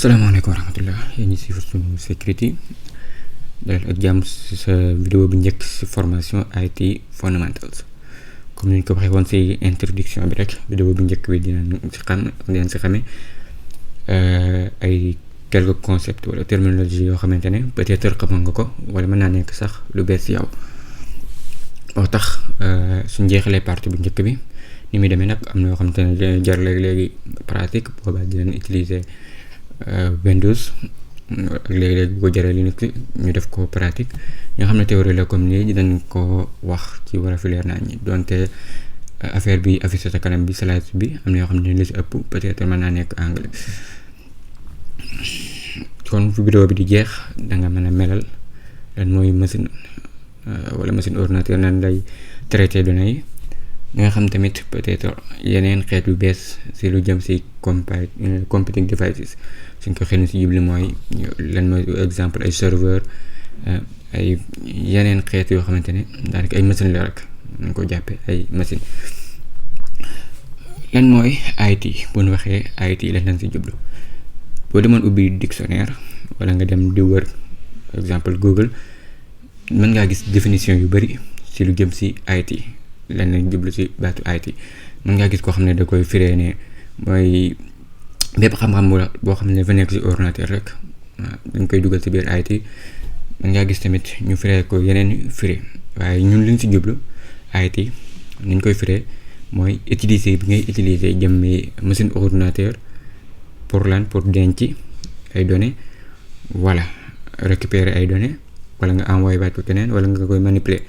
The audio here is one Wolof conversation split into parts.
Salaamaaleykum wa rahmatullah yéen ñi si suñu sécurité dalal ak jàmm si sa vidéo bu njëkk si formation IT fundamentals comme ni ñu ko waxee woon si introduction bi rek vidéo bu njëkk bi dinañ si xamee ay quelques concepts wala terminologie yoo xamante ne peut-être xamoon nga ko wala mën naa nekk sax lu bees si yow. moo tax suñ jeexalee partie bu njëkk bi ni muy demee nag am na yoo xamante ne jar léegi pratique boobaa dinañ utiliser Windows ak léegi-léegi bu ko jaree Linux ñu def ko pratique ñoo xam ne théorie la comme nii dinañ ko wax ci war a fileer naa ñi donte affaire bi affiché sa kanam bi slide bi am na yoo xam ne li si ëpp peut-être mën naa nekk anglais. kon fu vidéo bi di jeex danga mën a melal lan mooy machine wala machine ordinateur nan lay traité données yi nga xam tamit peut-être yeneen xeet yu bees si lu jëm si computing devices suñ ko xel si jubli mooy lan mooy exemple ay serveur ay yeneen xeet yoo xamante ne daanaka ay machine la rek ñu ko jàppee ay machine. lan mooy IT bu ñu waxee IT lan lañ si jublu boo demoon ubbi dictionnaire wala nga dem di wër exemple Google mën ngaa gis définition yu bari si lu jëm si IT lan lañ jublu si baatu IT. mën ngaa gis koo xam ne da koy firee ne mooy bépp xam-xam boo xam ne dafa nekk si ordinateur rek dañ koy dugal si biir IT. mën ngaa gis tamit ñu firee ko yeneen firee waaye ñun liñ si jublu IT niñ koy firee mooy utiliser bi ngay utiliser jëmmi machine ordinateur pour lan pour denc ay données wala récupérer ay données wala nga envoyer baat ko keneen wala nga koy manipuler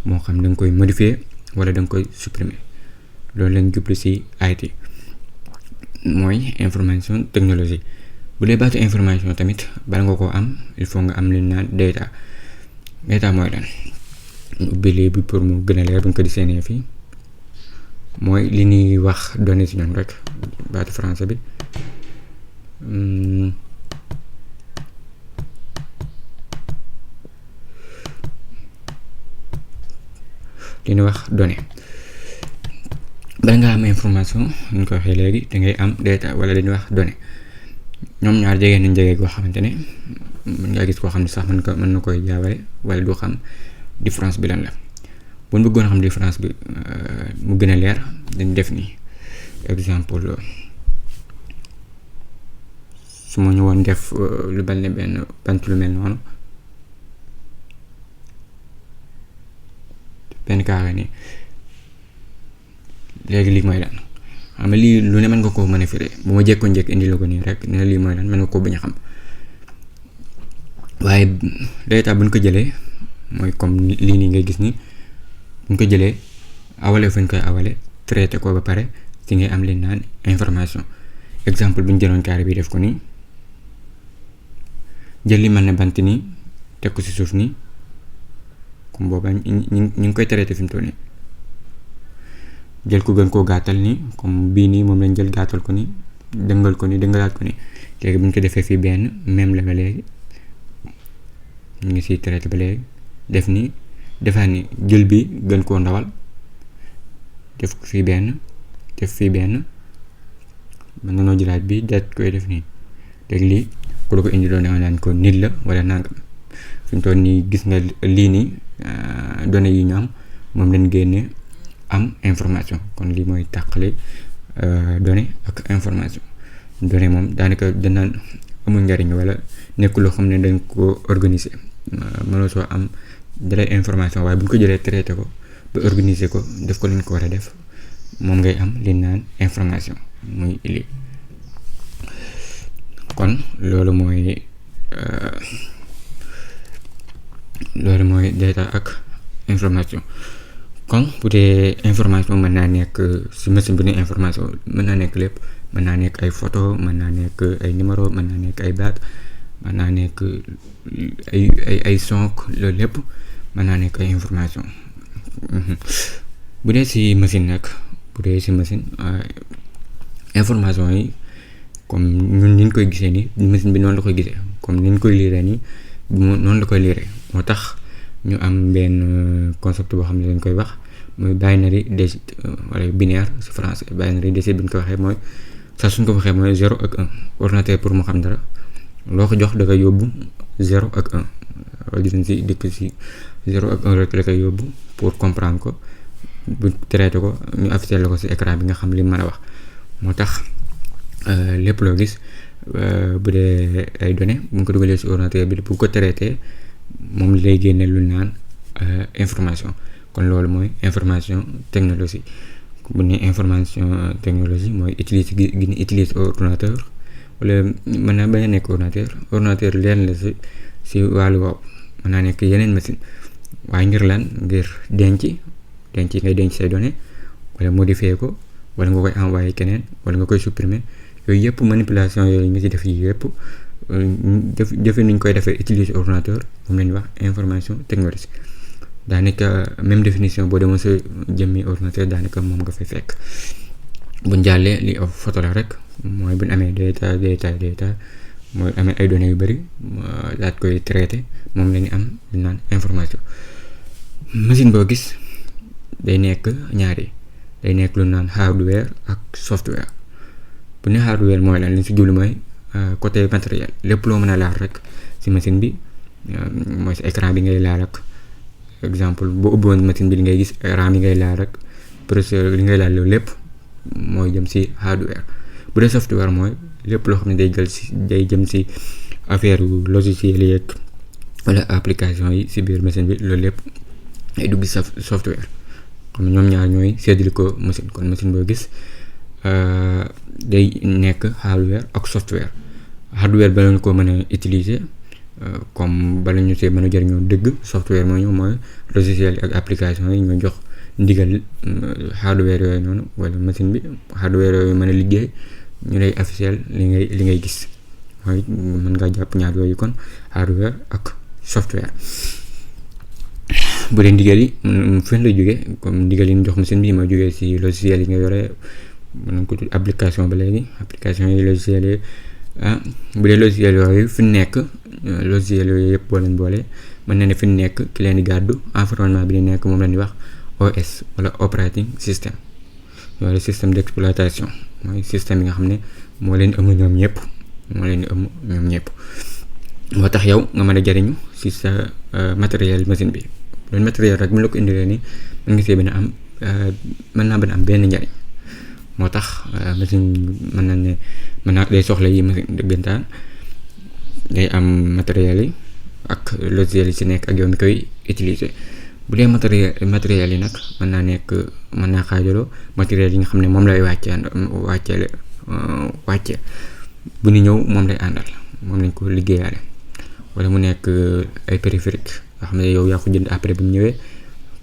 moo xam da nga koy modifier wala da nga koy supprimer. loolu lañ jublu ci IT mooy information technologie. bu dee baatu information tamit bala nga koo am il faut nga am li ñu naan data mooy lan ubbi lii bi pour mu gën a leer bu ñu ko di seenee fii mooy li ñuy wax données ci ñoom rek baatu français bi li ñuy wax données. bala nga am information ñu ko waxee léegi da ngay am data wala dañuy wax données ñoom ñaar jege nañ jege goo xamante ne mën ngaa gis koo xam ne sax mën na koy jaawale wala du xam différence bi lan la. bu ñu bëggoon a xam différence bi mu gën a leer dañ def nii exemple su ma ñëwoon def lu mel ne benn bant lu mel noonu benn carré nii léegi lii mooy lan xam nga lii lu ne mën nga koo mën a firee bu ma jekkoon njëkk indi la ko nii rek ne lii mooy lan mën nga koo bañ a xam waaye data bu ñu ko jëlee mooy comme lii nii ngay gis ni bu ñu ko jëlee awale fu ñu koy awale traité ko ba pare ci ngay am li naan information. exemple bu ñu jëloon carré bi def ko nii jël li mel ne bant nii teg ko ci suuf nii comme booba ñu ngi koy traité fi mu toll nii jël ko gën koo gàttal nii comme bii nii moom lañ jël gàttal ko nii dëngalaat ko nii léegi bu ñu ko defee fii benn même la ba léegi ñu ngi siy traité ba léegi def nii defaat ni jël bi gën koo ndawal def ko fii benn def fii benn mën na noo jëlaat bi daat koy def nii léegi lii ku la ko indi doon danga naan ko nit la wala nangam fi mu toll nii gis nga lii nii données yi ñu am moom lañ génne am information. kon lii mooy tàqale données ak information. données moom daanaka danaan amul njariñ wala nekk loo xam ne dañ ko organiser mënoo soo am dalay information waaye bu ñu ko jëlee traité ko ba organiser ko def ko li ñu ko war a def moom ngay am li naan information muy lii. kon loolu mooy data ak information. kon bu dee information mën naa nekk ci machine bi ne information mën naa nekk lépp mën naa nekk ay photo mën naa nekk ay numéro mën naa nekk ay baat mën naa nekk ay son loolu lépp mën naa nekk ay information. bu dee ci machine nag information yi comme ñun ni ñu koy gisee nii machine bi noonu la koy gisee comme ni ñu koy liiree nii noonu la koy liiree moo tax ñu am benn concept boo xam ne dañ koy wax muy binary digit wala binaire ci français binary digit bi ñu ko waxee mooy sax suñ ko waxee mooy 0 ak 1 ordinateur pour mu xam dara loo ko jox da koy yóbbu 0 ak 1 dinañ si dikk si 0 ak 1 rek la koy yóbbu pour comprendre ko bu traité ko ñu affiché la ko si écran bi nga xam li mën a wax. moo tax lépp loo gis bu dee ay données bu ñu ko dugalee si ordinateur bi bu ko traité moom lay génne lu naan information. kon loolu mooy information technologie bu ne information technologie mooy utiliser gi ñu utiliser ordinateur wala mën naa bañ a nekk ordinateur leen la si wàllu woowu mën naa nekk yeneen machine waaye ngir lan ngir denc ngay denc say données wala modifier ko wala nga koy envoyer keneen wala nga koy supprimer yooyu yëpp manipulation yooyu nga ci def yi yëpp jëfe nuñ koy defee utiliser ordinateur moom la ñuy wax information technologie. daanaka même définition boo demoon sa jëmmi ordinateur daanaka moom nga fay fekk. buñ jàllee li photo la rek mooy buñ amee data mooy amee ay données yu bari daat koy traité moom la ñu am lu naan information. machine boo gis day nekk ñaari day nekk lu naan hardware ak software. bu ne hardware mooy lan li si jublu mooy côté matériel lépp loo mën a laal rek si machine bi mooy sa écran bi ngay laal ak exemple boo ubboon machine bi li ngay gis RAM yi ngay laal rek processeur li ngay laal loolu lépp mooy jëm si hardware. bu dee software mooy lépp loo xam ne day jëm si affaire logiciel yeeg wala application yi si biir machine bi loolu lépp ay dugg si software. comme ñoom ñaar ñooy séddale ko machine kon machine boo gis day nekk hardware ak software. hardware bala ñu ko mën a utiliser comme bala ñu see mën a jëriñoo dëgg software mooy logiciel yi ak application yi ñoo jox ndigal hardware yooyu noonu wala machine bi hardware yooyu mën a liggéey ñu lay officiel li ngay gis mooy mën ngaa jàpp ñaar yooyu kon hardware ak software. bu dee ndigal yi fen la jógee comme ndigal yi ñu jox machine bi ma jógee si logiciel yi nga yore mën nañ ko tudd application ba léegi application yi logiciel yi bu dee logiciel yooyu fi nekk logiciel yooyu yëpp boo leen boole mën na ne fi nekk ki leen di gàddu environnement bi di nekk moom la ñuy wax OS wala operating system wala système d'exploitation mooy système yi nga xam ne moo leen ëmb ñoom ñëpp moo tax yow nga mën a jariñu si sa matériel machine bi. loolu matériel rek mu la ko indilee ni mën nga see mën naa bañ a am benn njariñ. moo tax machine mën naa day soxla yi machine dëggantaan day am matériel yi ak logiciel yi si nekk ak yow mi koy utiliser. bu dee matériel yi nag mën naa xaajaloo matériel yi nga xam ne moom lay wàcce bu ñu ñëw moom lay àndal moom lañ ko liggéeyaale wala mu nekk ay périphérique nga xam ne yow yaa ko jënd après bu ñu ñëwee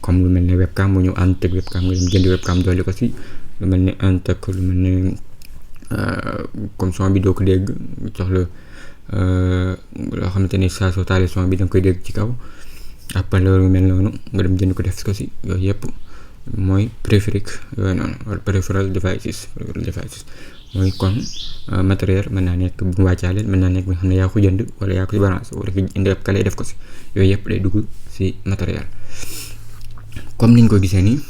comme lu mel ne webcam bu ñëw ànd teg webcam nga dem jënd webcam dolli ko si lu mel ne ànd teg lu mel ne comme son bi doo ko dégg jox la loo xamante ni saa soo taalee son bi da nga koy dégg ci kaw après loolu mel noonu nga dem jënd ko def ko si yooyu yëpp mooy périphérique yooyu noonu wala peripheral devices mooy kon matériel mën naa nekk bu mu wàccaale mën naa nekk bi nga xam ne yaa ko jënd wala yaa ko si balance wala fi indi ab kale def ko si yooyu yëpp day dugg si matériel. comme niñ ko gisee nii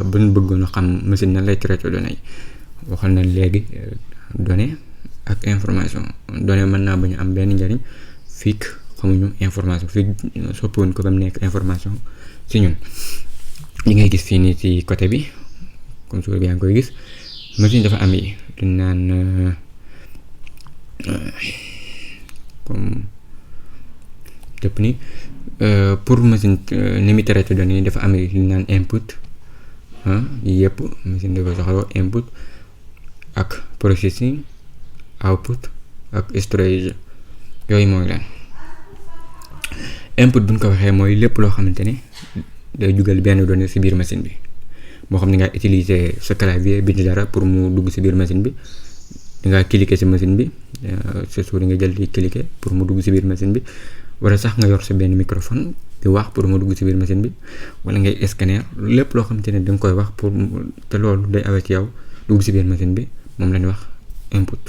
bu ñu bëggoon a xam machine nan lay traité données yi waxal na léegi données ak information données mën naa bañ a am benn njariñ fii xamuñu information fii soppiwuñ ko ba mu nekk information si ñun. li ngay gis fii nii ci côté bi comme suur bi yaa ngi koy gis machine dafa am yi lu naan comme dëpp ni pour machine ni muy traité données yi dafa am yi lu naan input yi yëpp machine dafa soxla input ak processing output ak storage yooyu mooy lan. input bu ñu ko waxee mooy lépp loo xamante ne day jugal benn donnée ci biir machine bi moo xam ne nga utiliser sa clavier bind dara pour mu dugg ci biir machine bi dangaa cliquer ci machine bi sa souris nga jël di cliquer pour mu dugg ci biir machine bi wala sax nga yor sa benn microphone di wax pour mu dugg ci biir machine bi wala ngay scanner lépp loo xamante ne da nga koy wax pour te loolu day awee ci yow dugg ci biir machine bi moom la ñuy wax input.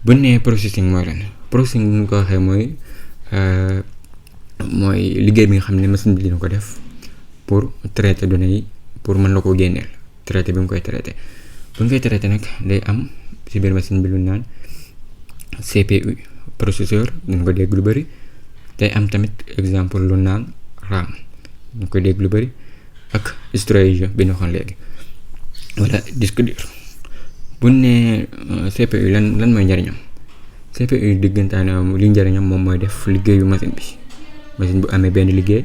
bu ñu nee processing mooy lan processing bu ñu ko waxee mooy liggéey bi nga xam ne machine bi dina ko def pour traiter données yi pour mën la ko génneel traité bi mu koy traité bu ñu koy traité nag day am ci biir machine bi lu naan CPU processeur dañ ko dégg lu bëri. tey am tamit exemple lu naan RAM dañ ko dégg lu bëri ak storage bi ñu waxoon léegi wala disque dur. bu ne CPU lan mooy njariñam. CPU diggantaane li njariñam moom mooy def liggéeyu machine bi. machine bu amee benn liggéey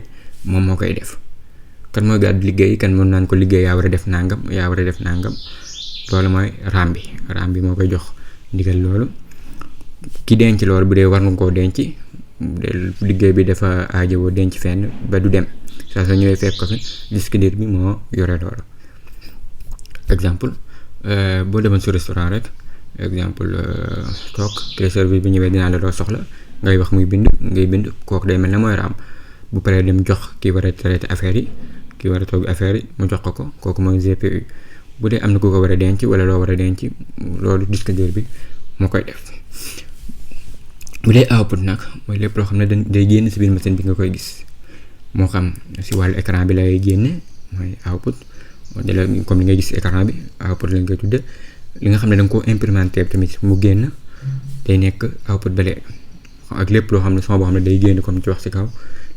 moom moo koy def. kan mooy gàddu liggéey kan mën naan ko liggéey yaa war a def nangam loolu mooy RAM bi moo koy jox ndigal loolu. ki denc loolu bu dee war nga koo denc liggéey bi dafa aajowoo denc fenn ba du dem saa soo ñëwee fekk ko fi disque dur bi moo yore loolu. exemple boo demoon su restaurant rek exemple toog te service bi ñëwee dinaa la loo soxla ngay wax ngay bind kooku day mel ne mooy RAM. bu paree dem jox ki war a traité affaire yi ki war a togg affaire yi mu jox ko kooku mooy GPU. bu dee am na ku ko war a denc wala loo war a denc loolu disque dur bi moo koy def. bu dee output nag mooy lépp loo xam ne day génn si biir machine bi nga koy gis moo xam si wàllu écran bi lay génne mooy output comme li ngay gis écran bi output lañ koy tudde. li nga xam ne da nga koo implémenté tamit mu génn day nekk output ba léegi ak lépp loo xam ne son boo xam ne day génn comme ci wax si kaw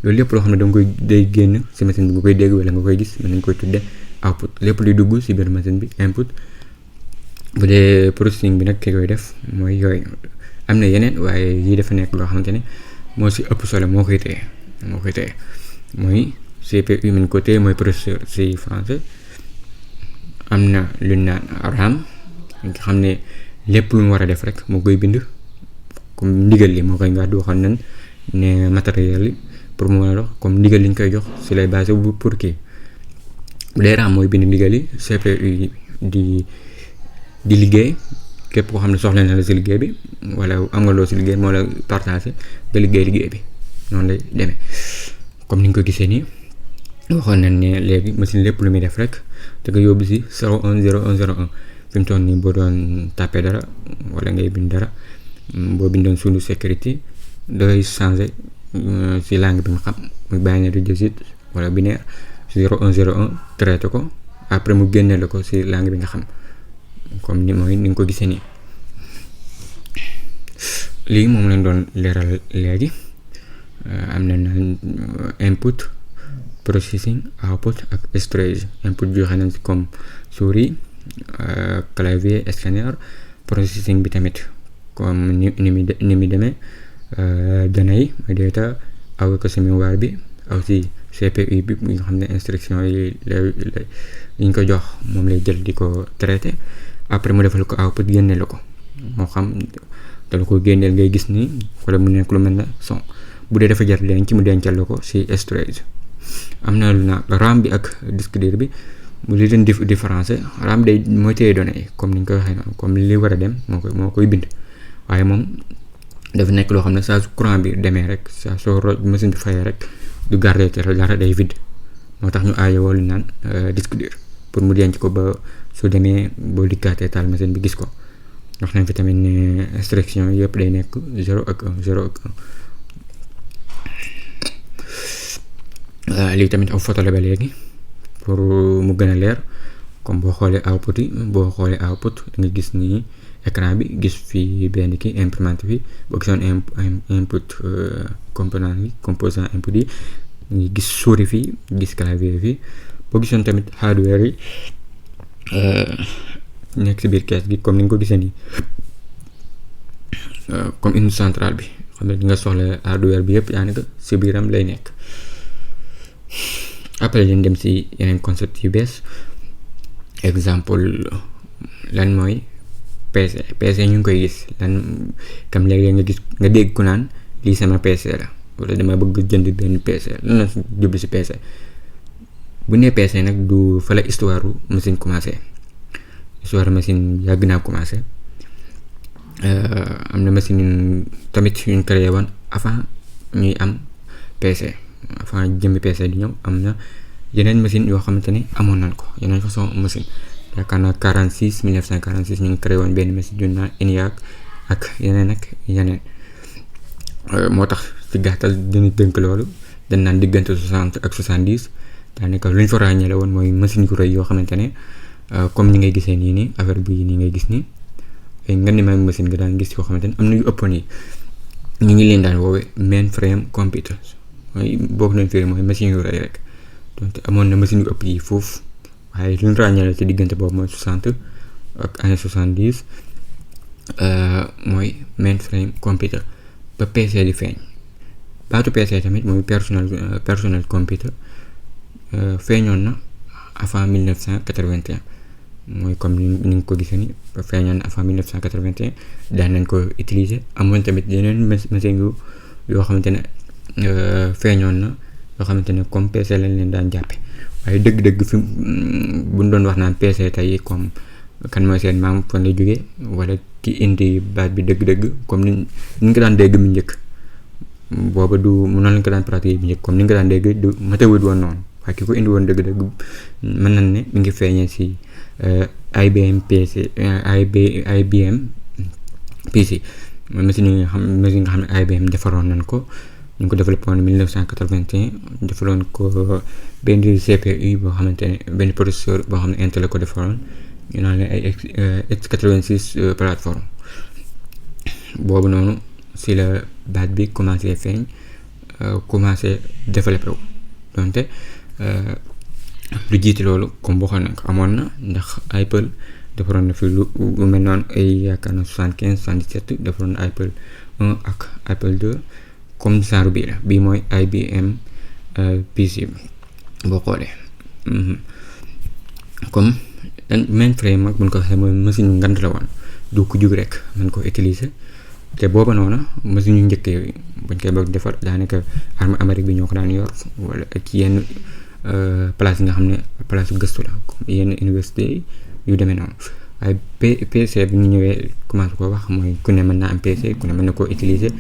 loolu lépp loo xam ne da nga koy day génn si machine bi nga koy dégg wala nga koy gis mën nañ koy tudde output. lépp luy dugg si biir machine bi input. bu dee processing bi nag ki koy def mooy yooyu. am na yeneen waaye yii dafa nekk loo xamante ne moo si ëpp solo moo koy téye mooy CPU mën ko téye mooy processeur si français. am na lu ñu naan RAM nga xam ne lépp lu mu war a def rek moo koy bind comme ndigal li moo koy gàddu waxoon nañ ne matériel yi pour mu mën a dox comme ndigal li ñu koy jox si lay basé bu pour kii. bu dee RAM mooy bind ndigal yi CPU di liggéey. képp koo xam ne soxla na la si liggéey bi wala am nga loo si liggéey moo la partagé ba liggéey bi noonu lay demee comme ni nga ko gisee nii waxoon nañ ne léegi machine lépp lu muy def rek da nga yóbbu si 010101 fi mu toll nii boo doon tapé dara wala ngay bind dara boo bindoon sunu sécurité dangay changé si langue bi nga xam muy binary digit wala binaire 0101 traité ko après mu génne la ko si langue bi nga xam. comme ni nga ko gisee nii lii moom lañ doon leeral léegi am na naan input processing output ak storage. input joxe nañ si comme souris clavier scanner. processing bi tamit comme ni mi demee données yi mooy data aw ko si mémoire bi aussi CPU bi nga xam ne instruction yi ñu ko jox moom lay jël di ko traité. après mu defal ko output génne la ko moo xam dala ko génneel ngay gis nii wala mu nekk lu mel ne son. bu dee dafa jar denc mu dencal la ko si storage. am na lu na RAM bi ak disque dur bi mu li leen différence. RAM day mooy téye données yi comme ni ñu koy waxee noonu comme li war a dem moo koy bind waaye moom dafa nekk loo xam ne saa su courant bi demee rek saa soo machine bi fayee rek du garder te dara day vide moo tax ñu aayoo lu naan disque dur pour mu denc ko ba su demee boo dikkaatee taal machine bi gis ko. wax nañ fi tamit ne instruction yëpp day nekk 0 ak 1 lii tamit aw photo la ba léegi pour mu gën a leer comme boo xoolee output da nga gis nii écran bi gis fi benn ki imprimante bi boo gisoon input composant input yi nga gis souris fii gis clavier fii boo gisoon tamit hardware yi nekk si biir kees gi comme ni nga ko gisee nii comme une centrale bi xam ne di nga soxla hardware bi yëpp daanaka si biiram lay nekk. après leen dem si yeneen concept yu bees exemple lan mooy PC ñu ngi koy gis lan kam léegi nga gis nga dégg ku naan lii sama PC la wala dama bëgg jënd benn PC lan la jublu si PC. bu nee PC nag du fa la histoire machine commencé. histoire machine yàgg naa commencé am na machine tamit yuñ créé woon avant ñuy am PC avant jëmmi PC di ñëw am na yeneen machine yoo xamante ne amoon nañ ko yeneen façon machine yaakaar naa 1946 ñu ngi créé woon benn machine yu naan ENIAC ak yeneen moo tax ci gàttal dañuy dënk loolu dañ naan diggante 60 ak 70 daanaka lu ñu fa ràññeele woon mooy machine yu rëy yoo xamante ne comme ni ngay gisee nii affaire bi nii ngay gis nii ay ngandimaay machine nga daan gis yoo xamante ne am na yu ëppoon yi ñu ngi leen daan woowee mainframe computers mooy bokk nañ firi mooy machine yu rëy rek donc amoon na machine yu ëpp yi foofu waaye lu ñu ràññale ci diggante boobu mooy 60 ak année 70 mooy mainframe computer ba PC di feeñ baatu PC tamit mooy personnel computer feeñoon na avant 1981 mooy comme ni nga ko gisee ni feeñoon na avant 1981 daan nañ ko utiliser amoon tamit yeneen machine yoo xamante ne feeñoon na yoo xamante ne comme PC lañ leen daan jàppe waaye dëgg-dëgg fi buñ doon wax naan PC tey comme kan mooy seen maam fan la jógee wala ki indi baat bi dëgg-dëgg comme ni nga ko daan dégg mu njëkk booba du mu noonu lañ ko daan pratiquer bu njëkk comme ni nga ko daan dégg du matewut woon noonu waaye ki ko indi woon dëgg-dëgg mën nañ ne mi ngi feeñee si IBM PC machine yi nga xam ne IBM defaroon nañ ko ñu ngi ko développé woon 1981 defaloon ko benn CPU boo xamante ne benn processeur boo xam ne Intel la ko defaroon ñu naan leen ay x86 plateforme boobu noonu si la baat bi commencé feeñ commencé développé wu donte lu jiite loolu comme waxoon nañ ko amoon na ndax Apple defaroon na fi lu mel noonu ay yaakaar na 75 77 defaroon na Apple 1 ak Apple 2 comme genre bii la bii mooy IBM PC boo xoolee comme mainframe mag buñ ko waxee mooy machine yu ngand la woon du ko jug rek mën ko utiliser te booba noonu machine yu njëkk yooyu buñ koy bëgg defar daanaka armée Amérique bi ñoo ko daan yor wala ak yenn place yi nga xam ne place gëstu la comme yenn université yu demee noonu waaye PC bi ñu ñëwee commencé ko wax mooy ku ne mën naa am PC ku ne mën na koo utiliser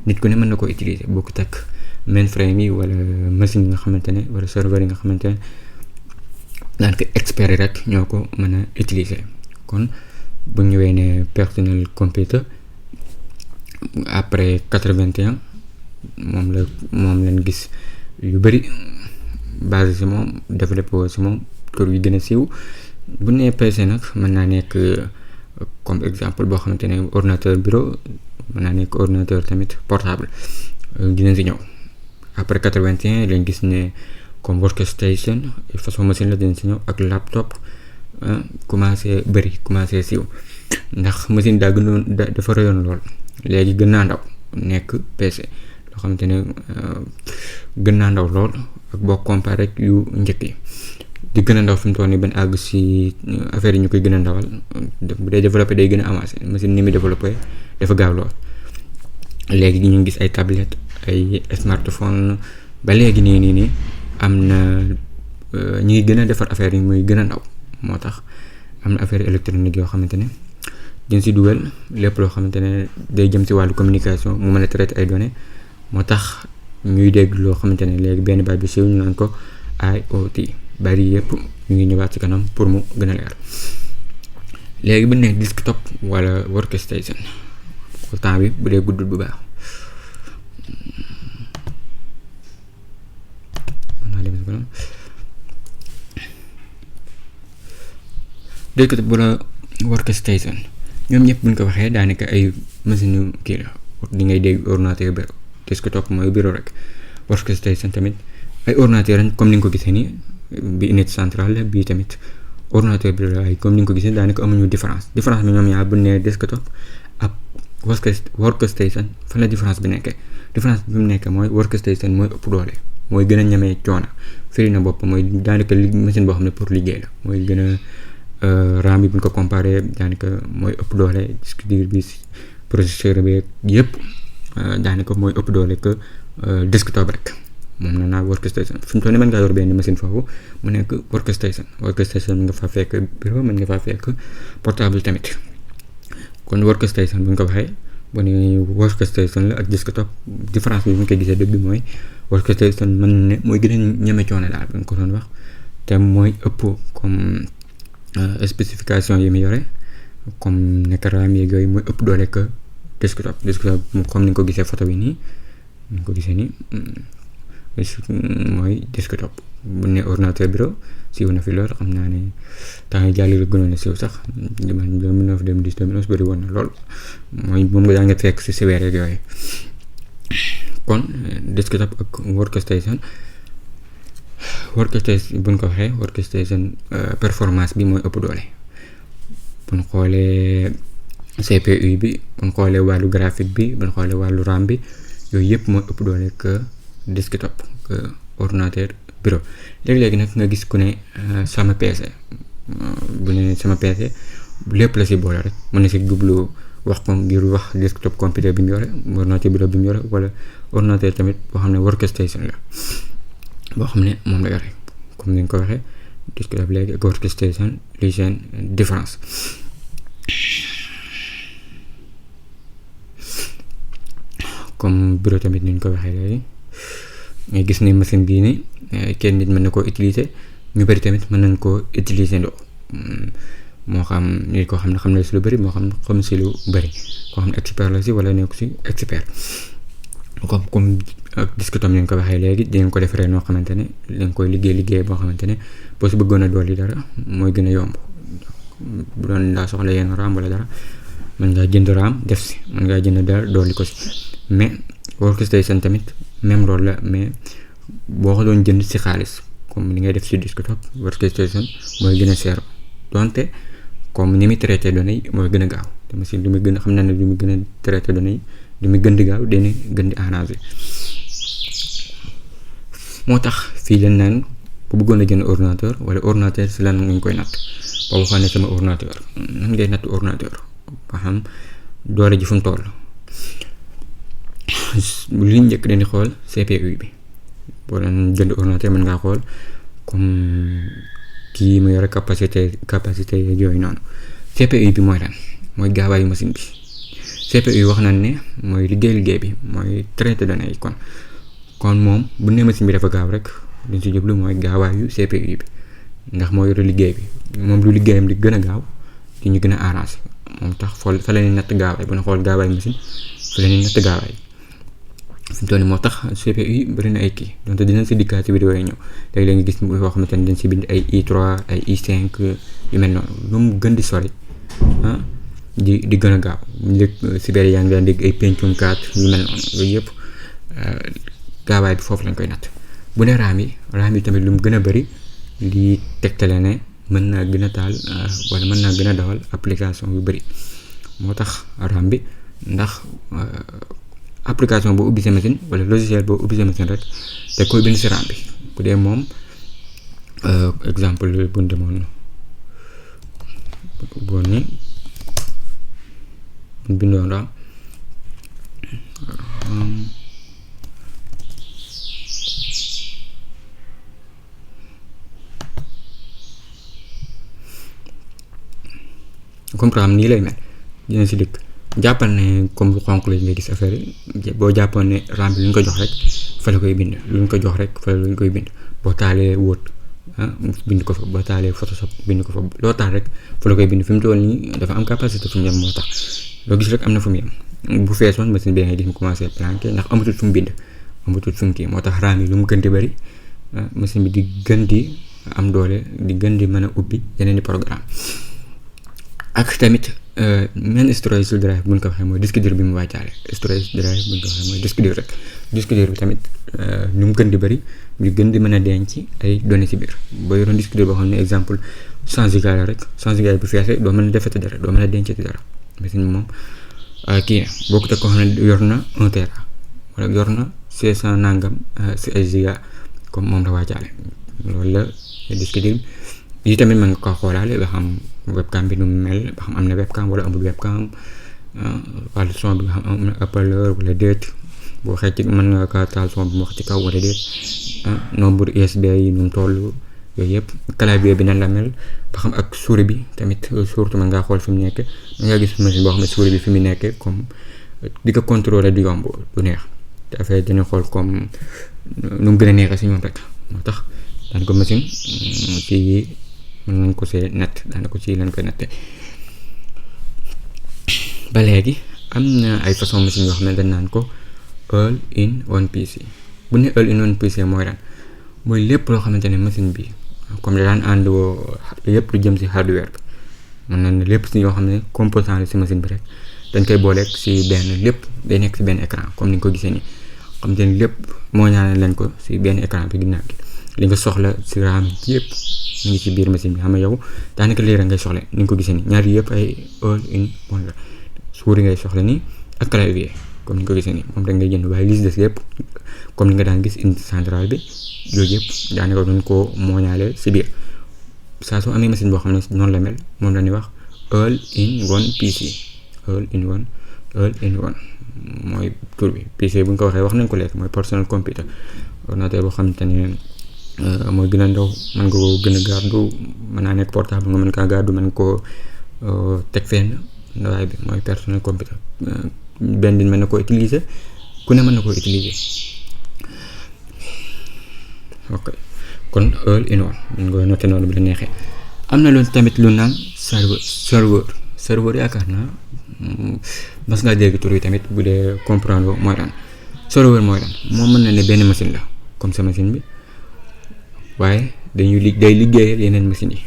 nit ku ne mën na koo utiliser bokkut ak mainframe yi wala machine yi nga xamante ne wala serveur yi nga xamante ne daanaka expert rek ñoo ko mën a utiliser kon bu ñëwee ne personnel computer après 81 moom lañ gis yu bëri basé si moom développé si moom kër yu gën a siiw bu nee PC nag mën naa nekk comme exemple boo xamante ne ordinateur bureau mën naa nekk ordinateur tamit portable dinañ si ñëw après 81 lañ gis ne comme workstation façon machine la dinañ si ñëw ak laptop commencé siiw ndax machine daa gënoon dafa rëyoon lool léegi gën naa ndaw nekk PC loo xamante ne gën naa ndaw lool ak boo comparé rek yu njëkk yi di gën a ndaw fi mu toll nii benn àgg si affaire yi ñu koy gën a ndawal bu dee développé day gën a avancé machine ni muy développé dafa gaaw lool léegi ñu ngi gis ay tablette ay smartphone ba léegi nii am na ñu ngi gën a defar affaire yi muy gën a ndaw moo tax am na affaire électronique yoo xamante ne dañ si dugal lépp loo xamante ne day jëm si wàllu communication mu mën a traiter ay données moo tax ñuy dégg loo xamante ne léegi benn baat bi siiw ñu naan ko IoT bari yëpp ñu ngi ñëwaat ci kanam pour mu gën a leer léegi bu ne desktop wala workstation temps bi bu dee guddul bu baax desktop wala workstation ñoom ñëpp buñ ko waxee daanaka ay machine yu kii la di ngay dégg ordinateur bureau desktop mooy bureau rek workstation tamit ay ordinateur lañ comme ni nga ko gisee nii bi unité centrale la bii tamit ordinateur bureau la ay comme ni nga ko gisee daanaka amuñu différence bi ñoom ñaar bu ne desktop ak workstation fan la différence bi nekkee différence bi mu nekkee mooy workstation mooy ëpp doole mooy gën a ñemee coono firi na bopp mooy daanaka machine boo xam ne pour liggéey la mooy gën a RAM bi bu ñu ko comparé daanaka mooy ëpp doole disque dur bi processeur bi yëpp daanaka mooy ëpp doole que desktop rek moom na naa workstation fi mu toll nii mën ngaa yor benn machine foofu mu nekk workstation mën nga faa fekk bureau mën nga faa fekk portable tamit kon workstation bu ñu ko waxee bu ne workstation la ak desktop différence bi bu ñu koy gisee dëgg bi mooy workstation mën ne mooy gën a ñeme coono daal bu ñu ko doon wax te mooy ëpp comme spécification yi mu yore comme nekk RAM yeeg yooyu mooy ëpp doole que desktop comme ni nga ko gisee photo bi nii ni nga ko gisee nii mooy desktop bu ne ordinateur bureau siiw na fi lool, xam naa ne temps yi jàll la gënoon a siiw sax 2009 2010 2011 bëri woon na lool, mooy moom nga daa nga fekk si sévère ak yooyu. kon desktop ak workstation buñ ko waxee workstation performance bi mooy ëpp doole. buñ xoolee CPU bi, buñ xoolee wàllu graphique bi, buñ xoolee wàllu RAM bi, yooyu yëpp mooy ëpp doole que desktop que ordinateur bureau. léegi-léegi nag nga gis ku ne sama PC, bu ne sama PC lépp la si boole rek, mën na si jublu wax ko ngir wax desktop computer bi mu yore, ordinateur bureau bi mu yore, wala ordinateur tamit boo xam ne workstation la boo xam ne moom la yore. comme ni nga ko waxee desktop léegi ak workstation li seen différence. comme bureau tamit ni ñu ko waxee léegi nga gis ne machine bii ni kenn nit mën na koo utiliser, ñu bëri tamit mën nañ koo utiliser ndoo, moo xam nit koo xam ne xam na si lu bëri, moo xam si lu bëri, koo xam ne expert la si wala nekk si expert. comme ak desktop ni ñu ko waxee léegi dinañ ko defaree noo xamante ne dañ koy liggéey boo xamante ne boo si bëggoon a dolli dara mooy gën a yomb. bu doon daa soxla yenn RAM wala dara mën ngaa jënd RAM def si, mën ngaa jënd dara dolli ko si. mais workstation tamit même loolu la, mais boo ko doon jënd si xaalis comme ni ngay def si desktop, workstation mooy gën a seer, donte comme ni muy traité données yi mooy gën a gaaw. te machine li muy gën a xam naa ne li muy gën a traité données yi li muy gën di gaaw dina gën di arrangé. moo tax fii leen naan bu bëggoon a jënd ordinateur wala ordinateur si lan nga koy natt. boo waxoon ne sama ordinateur nan ngay natt ordinateur ba xam doole ji fu mu toll. li njëkk dañuy xool CPU bi. boo doon jënd ordinateur mën ngaa xool comme kii mu yore capacité yooyu noonu. CPU bi mooy lan mooy gaawaayu machine bi. CPU wax nañ ne mooy liggéey bi mooy traité données yi. kon moom bu ne machine bi dafa gaaw rek liñ si jublu mooy gaawaayu CPU bi, ndax moo yore liggéey bi. moom lu liggéeyam di gën a gaaw di ñu gën a arrangé, moom tax fa la ñuy natt gaawaay. bu ñu xool gaawaayu machine fa la ñuy natt gaawaay. fi mu toll nii moo tax CPU yi bëri na ay kii, donte dinañ si dikkaat ci vidéo yi ñëw léegi nga gis yoo xamante ne dañ si bind ay i3 ay i5 yu mel noonu. lu mu gën di sori di gën a gaaw. léegi si biir yaa ngi daan dégg ay Pentium 4 yu mel noonu, yooyu yëpp gaawaay bi foofu lañ koy natt. bu ne RAM yi tamit lu mu gën a bëri lii tegtale ne mën naa gën a taal wala mën naa gën a dawal application yu bëri. moo tax RAM bi ndax application boo ubbi sa machine wala logiciel boo ubbi sa machine rek te koy bind si RAM bi. bu dee moom exemple bu ñu demoon boo ne bu bindoon RAM comme RAM nii lay mel dina si dëkk. jàppal ne comme lu xonq la nga gis affaire yi, boo jàppoon ne RAM bi lu ñu ko jox rek fa la koy bind, lu ñu ko jox rek fa la koy bind. boo taalee Word bind ko fa, boo taalee Photoshop bind ko fa, loo taal rek fa la koy bind. fi mu toll nii dafa am capacité fu mu yem, moo tax loo gis rek am na fu mu yem. bu feesoon machine bi ngay gis mu commencé planqué ndax amatul fu mu bind, amatul fu mu kii. moo tax RAM yi lu mu gën di bëri machine bi di gën di am doole, di gën di mën a ubbi yeneen i programme. ak tamit main storage drive bu ñu ko waxee mooy disque dur bi mu wàccaale. storage drive bu ñu ko waxee mooy disque dur rek. disque dur bi tamit ñu mu gën di bëri ñu gën di mën a denc ay données ci biir. boo yoroon disque dur boo xam ne exemple 100 giga la rek 100 giga bu feesee doo mën a defati dara, doo mën a dencati dara. machine moom kii bokkut ak koo xam ne yor na 1 tera wala yor na 500 nangam si ay giga comme moom la wàccaale. loolu la disque dur yi tamit mën nga ko xoolaale ba xam webcam bi nu mu mel, ba xam am na webcam wala amul webcam, wala son bi nga xam am na haut-parleur wala déet. boo xëcc mën nga kaa taal son bi mu wax ci kaw wala déet. nombre USB yi nu mu toll, yooyu yëpp. clavier bi nan la mel ba xam ak souris bi tamit surtout mën ngaa xool fi mu nekk. mën ngaa gis machine boo xam ne souris bi fi mu nekk comme di ko contrôler du yomb du neex. te affaire dañu xool comme nu mu gën a neexee si ñoom rek. moo tax daan ko machine ci mën nañ ko see natt, daan ko ci lañ koy natte. ba léegi am na ay façon machine yoo xam ne dañ naan ko all in one PC. bu ne all in one PC mooy lan mooy lépp loo xamante ne machine bi comme da daan ànd lépp lu jëm si hardware bi mën na ne lépp si yoo xam ne composant la si machine bi rek dañ koy booleeg si benn lépp day nekk si benn écran comme ni nga ko gisee nii xam te ne lépp moo ñaanal leen ko si benn écran bi ginnaaw gi li nga soxla si RAM yëpp mu ngi ci biir machine bi xam nga yow daanaka lii rek ngay soxla ni nga ko gisee nii ñaar yëpp ay all in one la souris ngay soxla nii ak clavier comme ni nga ko gisee nii moom rek ngay jënd waaye li si des yëpp comme ni nga daan gis unité centrale bi yooyu yëpp daanaka duñ ko mooñaale si biir saa soo amee machine boo xam ne noonu la mel moom la ñuy wax all in one PC all in one mooy tur bi PC bu ñu ko waxee wax nañ ko léegi mooy personal computer ordinateur boo xamante ne mooy gën a ndaw mën nga ko gën a gàddu mën naa nekk portable nga mën kaa gàddu mën koo teg fenn ndawaay bi mooy personal computer benn mën na koo utiliser ku ne mën na koo utiliser ok kon all in one mën nga noté noonu bi la neexee am na loolu tamit lu naan serveur yaakaar naa mas ngaa dégg tur yi tamit bu dee comprendre mooy lan serveur mooy lan moom mën na ne benn machine la comme sa machine bi waaye day liggéeyal yeneen machines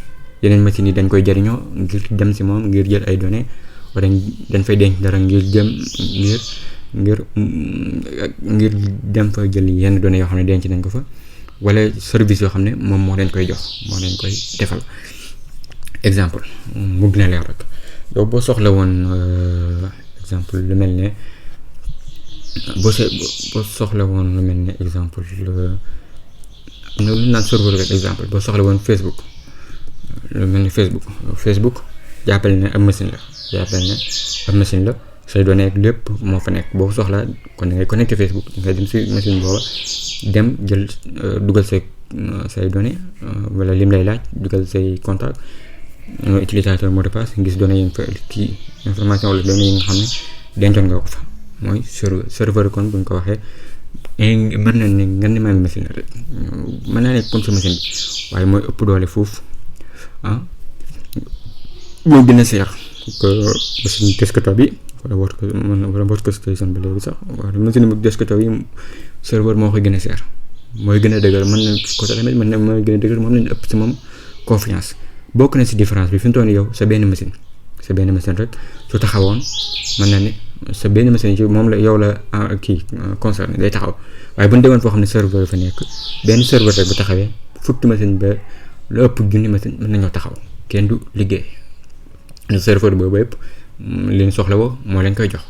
yi dañ koy jariñoo ngir dem si moom ngir jël ay données wala dañ fay denc dara ngir dem fa jël yenn données yoo xam ne denc nañ ko fa wala service yoo xam ne moom moo leen koy jox moo leen koy defal exemple mu gën a leer rek yow boo soxla woon exemple lu mel ne boo soxla woon lu mel ne exemple am na lu naan serveur rek exemple boo soxla woon lu mel ne Facebook jàppale ne ab machine la say données ak lépp moo fa nekk boo soxla kon da ngay connecté Facebook nga dem si machine booba dem jël dugal say données wala lim lay laaj dugal say contact utilisateur mot de passe gis données yi nga fa kii information wala données yi nga xam ne dencoon nga ko fa mooy serveur kon bu ñu ko waxee mën na ne nga ne maa ngi machine rek mën naa nekk comme sa machine bi waaye mooy ëpp doole foofu moo gën a seer que machine desktop yi wala workstation ba léegi sax wala machine bu desktop yi serveur moo koy gën a seer mooy gën a dëgër mën na côté tamit mën na mooy gën a dëgër moom lañu ëpp si moom confiance bokk na si différence bi fi mu toll nii yow sa benn machine rek su taxawoon mën na ne sa benn machine ci moom la yow la kii concerné day taxaw waaye bu ñu demoon foo xam ne serveur fa nekk benn serveur rek bu taxawee fukki machine ba lu ëpp junni machine mën nañoo taxaw kenn du liggéey serveur boobu yëpp leen soxla woo moo leen koy jox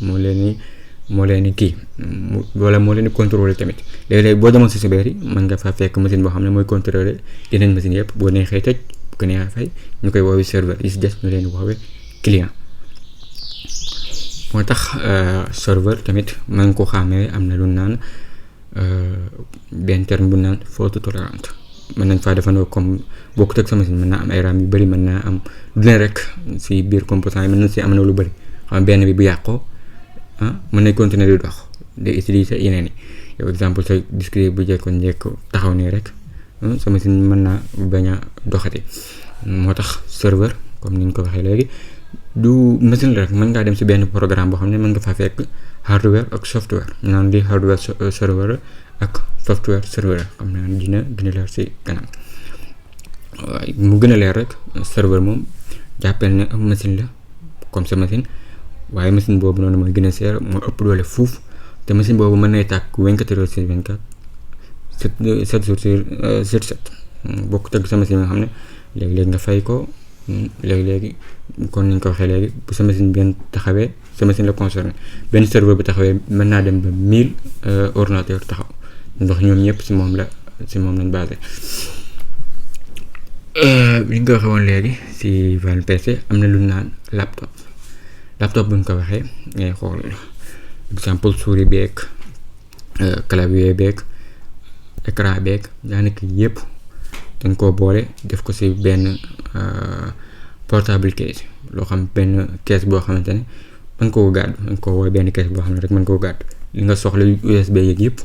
moo leen ni kii wala moo leen di contrôler tamit léeg-léeg boo demoon si cyber yi mën nga faa fekk machine boo xam ne mooy contrôler yeneen machine yëpp boo neexee tëj bu ko neexee fay ñu koy woowee serveur yi si des ñu leen woowee client moo tax serveur tamit mën nga ko xàmmee am na lu naan benn terme bu naan fault tolérante mën nañ faa defandoo comme bokkut ak sa machine mën naa am ay RAM yu bëri mën naa am du leen rek si biir composant yi mën na si am na lu bëri xam benn bi bu yàqoo mën nañ continuer di dox day utiliser yeneen yi yow exemple sa disque bu njëkk taxaw nii rek sa machine mën naa bañ a doxati moo tax serveur comme ni ñu ko waxee léegi du machine la rek mën ngaa dem si benn programme boo xam ne mën nga faa fekk hardware ak software naan di hardware serveur ak software serveur xam naa dina gën a leer si kanam waaye mu gën a leer rek serveur moom jàppale ne am machine la comme sa machine waaye machine boobu noonu mooy gën a seer moo ëpp doole fuuf te machine boobu mën nay tàkk 24 heures sur 24 7 jours sur 7 bokk teg sa machine nga xam ne léegi-léegi nga fay ko léegi-léegi kon niñ ko waxee léegi bu sa machine benn taxawee sa machine la concerné benn serveur bu taxawee mën naa dem ba 1000 ordinateur taxaw ndax ñoom ñëpp si moom lañ basé li nga ko waxee woon léegi si wàllu PC am na lu naan laptop bu ñu ko waxee ngay xool exemple souris beeg clavier beeg écran beeg daanaka yëpp dañ koo boole def ko si benn portable case loo xam benn case boo xamante ne mën koo gàddu mën koo woowee benn case boo xam ne rek mën koo gàddu li nga soxla USB yeeg yëpp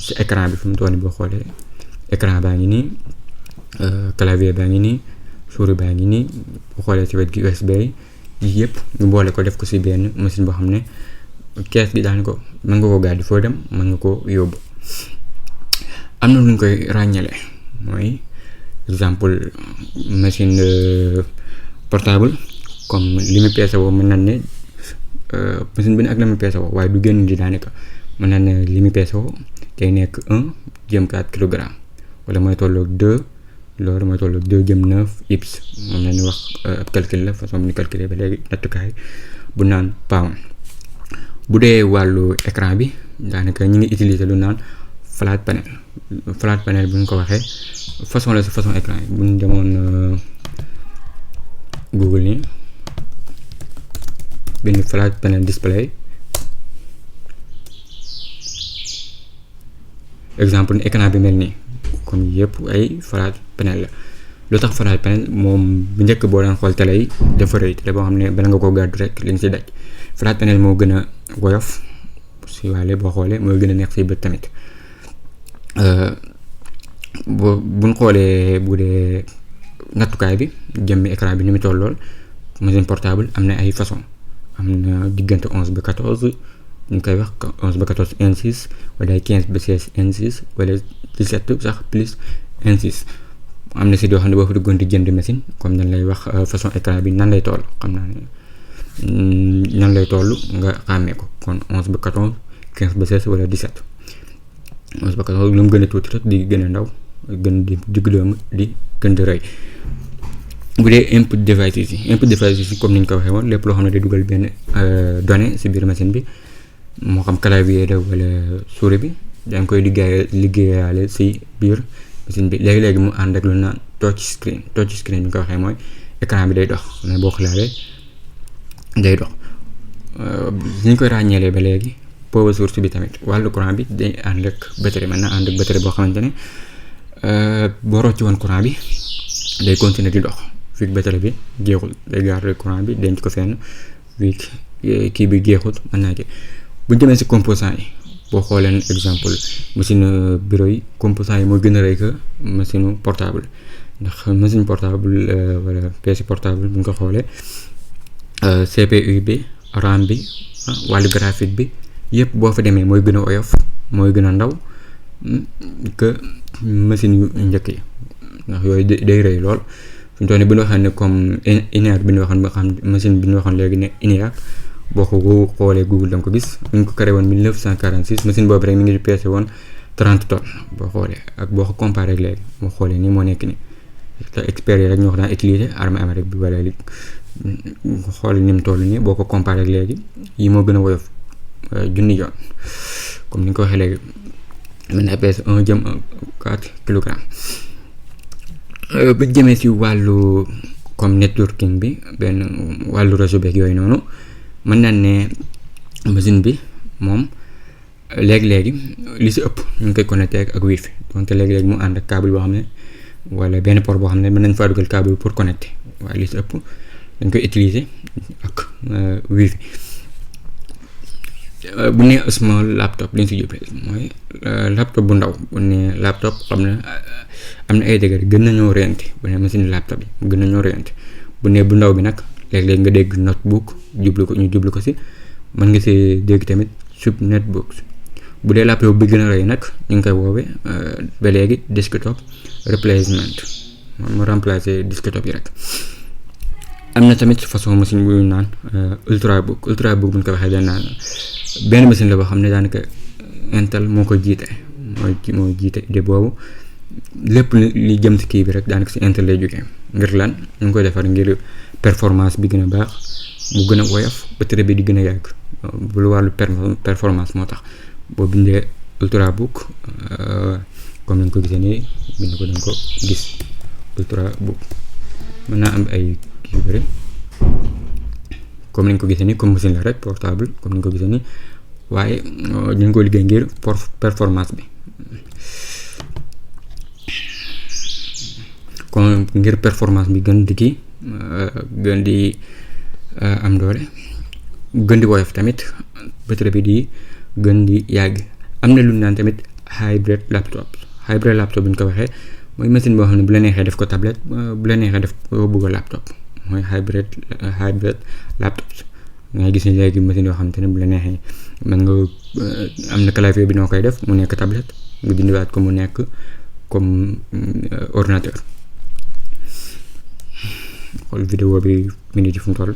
si écran bi fi mu toll boo xoolee écran baa ngi nii clavier baa ngi nii souris baa ngi nii boo xoolee si wet gi USB yi yëpp ñu boole ko def ko si benn machine boo xam ne kees gi daan ko mën nga koo gàddu foo dem mën nga koo yóbbu am na lu ñu koy ràññale mooy exemple machine portable comme li mu peese woo mën nañ ne machine bi ne ak la mu peese woo waaye du génn di daanaka mën nañ ne li mu peese woo tey nekk 1,4 kilogramme wala mooy tolloog 2 loolu mooy tolloog 2,9 ips moom la ñuy wax ab calcul la façon bu ñu calculer ba léegi nattukaay bu naan pound. bu dee wàllu écran bi daanaka ñu ngi utiliser lu naan flat panel bu ñu ko waxee façon la si façon écran yi bu ñu demoon Google nii bind flat panel display exemple écran bi mel nii comme yëpp ay flat panel la. lu tax flat panel moom bu njëkk boo daan xool télé yi dafa rëy télé boo xam ne bala nga koo gàddu rek li nga si daj flat panel moo gën a woyof si wàlle boo xoolee moo gën a neex si bët tamit. buñ xoolee bu dee nattukaay bi jëmmi écran bi ni mu toll lool machine portable am na ay façon am na diggante 11 ba 14 ñu koy wax 11 ba 14 1/6 wala 15 ba 16 1/6 wala 17 sax plus 1/6 am na si doo xam ne boo fa duggoon di jënd machine comme nan lay wax façon écran bi nan lay toll xam naa ne nan lay toll nga xàmmee ko kon 11 ba 14 15 ba 16 wala 17 11 ba 14 lu mu gën a tuuti rek di gën a ndaw gën di digg doomu di gën di rëy. bu dee input devices yi comme ni ñu ko waxee woon lépp loo xam ne day dugal benn donnée si biir machine bi moo xam clavier la wala souris bi dañ koy liggéeyaale si biir machine bi léegi mu ànd ak lu naan touch screen bi ñu ko waxee mooy écran bi day dox mais boo xalaalee day dox. li ñu koy ràññeelee ba léegi power source bi tamit wàllu courant bi day ànd ak batterie mën naa ànd ak batterie boo xamante ne boo rocci woon courant bi day continuer di dox fii batterie bi jeexul day garder courant bi denc ko fenn fii kii bi jeexut mën naa ci. bu ñu demee si composant yi boo xoolee exemple machine bureau yi composant yi moo gën a rëy que machine portable ndax machine portable wala PC portable bu ñu ko xoolee CPU bi RAM bi wàllu graphique bi yëpp boo fa demee mooy gën a oyof mooy gën a ndaw que machine yu njëkk yi ndax yooyu day rëy lool fi mu toll nii bu ñu waxee ne comme ENIAC bi ñu waxoon ba xam machine bi ñu waxoon léegi ne ENIAC boo ko xoolee Google da nga ko gis ñu ngi ko créé woon 1946 machine boobu rek mi ngi peese woon 30 tonnes boo xoolee ak boo ko comparé ak léegi boo xoolee nii moo nekk nii te experts yi rek ñoo ko daan utiliser armée Amérique bi wala li xool ni mu toll nii boo ko comparé ak léegi yi moo gën a woyof junni yoon comme ni nga ko waxee léegi mën na peese 1,4 kilogramme. bu jëmee si wàllu comme networking bi benn wàllu réseau beeg yooyu noonu mën naa ne machine bi moom léegi li si ëpp ñu ngi koy connecté ak wifi donc léegi mu ànd ak câble boo xam ne wala benn port boo xam ne mën nañ faa dugal câble pour connecter waaye li si ëpp dañ koy utiliser ak wifi. bu nee small laptop li ñu si jublu mooy laptop bu ndaw bu nee laptop xam na am na ay degré gën nañoo orienté bu nee machine laptop yi gën nañoo orienté bu nee bu ndaw bi nag léeg-léeg nga dégg notebook ñu jublu ko si mën nga see dégg tamit sub netbook. bu dee laptop bi gën a rëy nag ñu ngi koy woowee ba léegi desktop replacement mu remplacer desktop yi rek. am na tamit façon machine bu ñu naan ultrabook bu ñu ko waxee dañ naan benn machine la boo xam ne daanaka Intel moo ko jiite moo jiite idée boobu lépp li jëm si kii bi rek daanaka si Intel lay jógee ngir lan ñu ngi koy defar ngir performance bi gën a baax mu gën a woyof batterie bi di gën a yàgg bu lu wàllu performance moo tax boo bindee ultrabook comme ni nga ko gisee nii bind ko dañ ko gis ultrabook mën naa am ay yu bëri comme ni nga ko gisee nii comme machine la rek portable comme ni nga ko gisee nii waaye ñu ngi ko liggéey ngir performance bi kon ngir performance bi gën di kii gën di am doole gën di woyof tamit batterie bi di gën di yàgg. am na lu ñu naan tamit hybrid laptop bu ñu ko waxee mooy machine boo xam ne bu la neexee def ko tablette bu la neexee def ko bëgg laptop mooy hybrid laptop ngay gis ni léegi machine yoo xam te ne bu la neexee mën nga am na clavier bi noo koy def mu nekk tablette nga dindiwaat ko mu nekk comme ordinateur. xool vidéo bi minute yi fu mu toll.